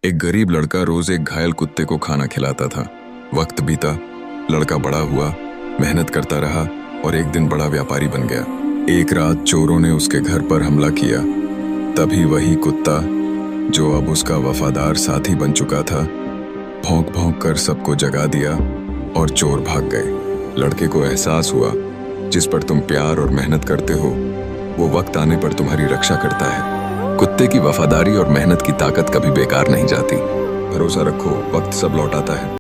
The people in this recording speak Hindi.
एक गरीब लड़का रोज एक घायल कुत्ते को खाना खिलाता था। वक्त बीता, लड़का बड़ा हुआ, मेहनत करता रहा और एक दिन बड़ा व्यापारी बन गया। एक रात चोरों ने उसके घर पर हमला किया। तभी वही कुत्ता, जो अब उसका वफादार साथी बन चुका था, भौंक भौंक कर सबको जगा दिया और चोर भाग गए। लड़के को एहसास हुआ, जिस पर तुम प्यार और मेहनत करते हो, वो वक्त आने पर तुम्हारी रक्षा करता है। कुत्ते की वफादारी और मेहनत की ताकत कभी बेकार नहीं जाती। भरोसा रखो, वक्त सब लौटाता है।